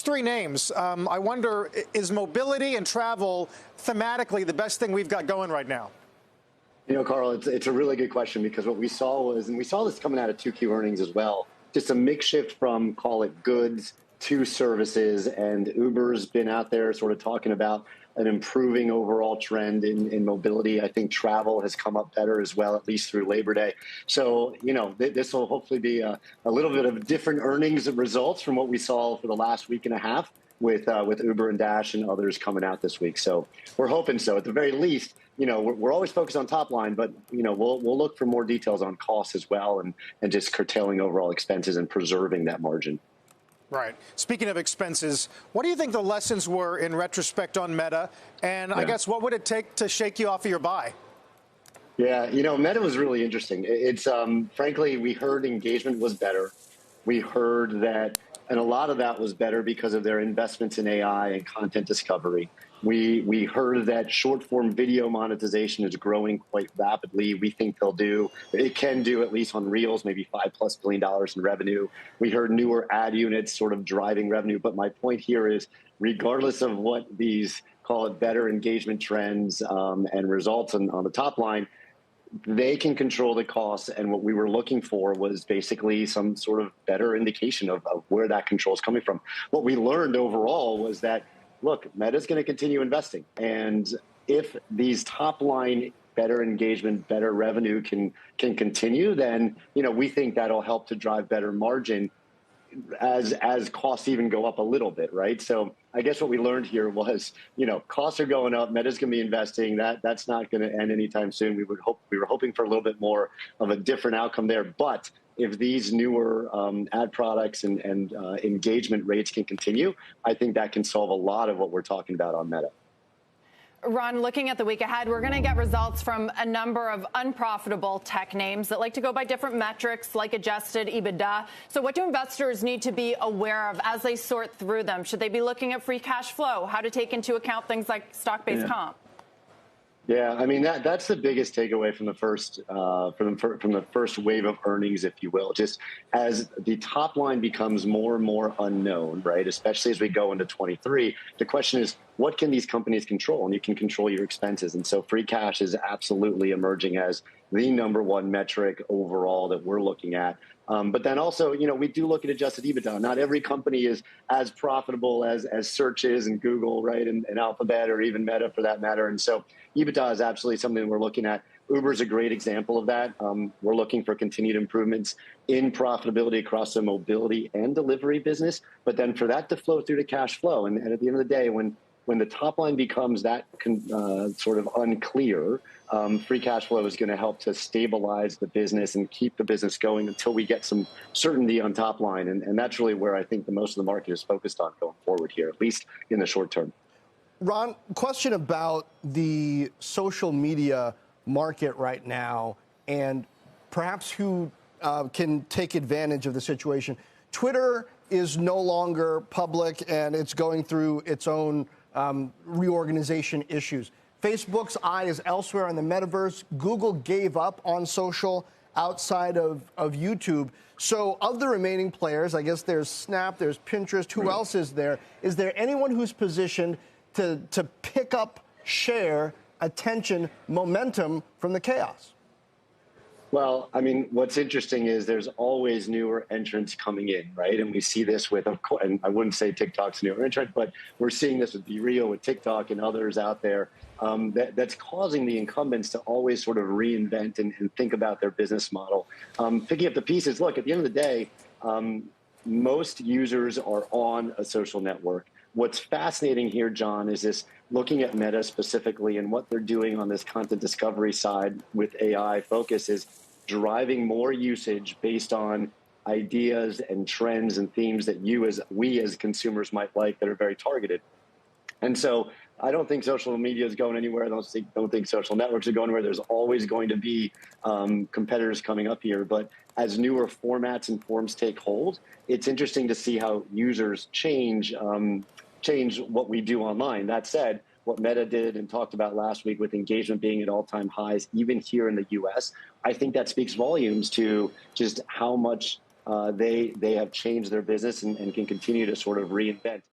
Three names. I wonder, is mobility and travel thematically the best thing we've got going right now? You know, Carl, it's a really good question, because what we saw was, and we saw this coming out of 2Q earnings as well, just a mix shift from, call it, goods to services. And Uber's been out there sort of talking about an improving overall trend in mobility. I think travel has come up better as well, at least through Labor Day. So, you know, this will hopefully be a little bit of different earnings results from what we saw for the last week and a half with Uber and Dash and others coming out this week. So we're hoping so. At the very least, you know, we're always focused on top line, but, you know, we'll look for more details on costs as well, and just curtailing overall expenses and preserving that margin. Right. Speaking of expenses, what do you think the lessons were in retrospect on Meta? And I guess what would it take to shake you off of your buy? Yeah, you know, Meta was really interesting. It's frankly, we heard engagement was better. We heard that, and a lot of that was better because of their investments in AI and content discovery. We heard that short form video monetization is growing quite rapidly. We think it can do at least on Reels, maybe $5+ billion in revenue. We heard newer ad units sort of driving revenue. But my point here is, regardless of what these, call it, better engagement trends and results on the top line, they can control the costs. And what we were looking for was basically some sort of better indication of where that control is coming from. What we learned overall was that, look, Meta's going to continue investing. And if these top line better engagement, better revenue can continue, then, you know, we think that'll help to drive better margin as costs even go up a little bit, right? So I guess what we learned here was, you know, costs are going up, Meta's going to be investing. That's not going to end anytime soon. We were hoping for a little bit more of a different outcome there. But if these newer ad products and engagement rates can continue, I think that can solve a lot of what we're talking about on Meta. Ron, looking at the week ahead, we're going to get results from a number of unprofitable tech names that like to go by different metrics, like adjusted EBITDA. So what do investors need to be aware of as they sort through them? Should they be looking at free cash flow, how to take into account things like stock-based comp? Yeah, I mean, that's the biggest takeaway from the first wave of earnings, if you will. Just as the top line becomes more and more unknown, right? Especially as we go into 23, the question is, what can these companies control? And you can control your expenses. And so free cash is absolutely emerging as the number one metric overall that we're looking at. But then also, you know, we do look at adjusted EBITDA. Not every company is as profitable as Search is and Google, right, and Alphabet, or even Meta for that matter. And so EBITDA is absolutely something we're looking at. Uber's a great example of that. We're looking for continued improvements in profitability across the mobility and delivery business, but then for that to flow through to cash flow. And at the end of the day, when the top line becomes that sort of unclear, free cash flow is going to help to stabilize the business and keep the business going until we get some certainty on top line. And that's really where I think the most of the market is focused on going forward here, at least in the short term. Ron, question about the social media market right now and perhaps who can take advantage of the situation. Twitter is no longer public and it's going through its own reorganization issues. Facebook's eye is elsewhere in the metaverse. Google gave up on social outside of YouTube. So of the remaining players, I guess there's Snap, there's Pinterest. Who else is there? Is there anyone who's positioned to pick up share, attention, momentum from the chaos? Well, I mean, what's interesting is there's always newer entrants coming in, right? And we see this with, of course, and I wouldn't say TikTok's a newer entrant, but we're seeing this with BeReal, with TikTok and others out there. That's causing the incumbents to always sort of reinvent and think about their business model. Picking up the pieces, look, at the end of the day, most users are on a social network. What's fascinating here, John, is this looking at Meta specifically and what they're doing on this content discovery side with AI focus is driving more usage based on ideas and trends and themes that we as consumers might like that are very targeted. And so I don't think social media is going anywhere. I don't think social networks are going anywhere. There's always going to be competitors coming up here. But as newer formats and forms take hold, it's interesting to see how users change what we do online. That said, what Meta did and talked about last week with engagement being at all-time highs, even here in the U.S., I think that speaks volumes to just how much they have changed their business and can continue to sort of reinvent.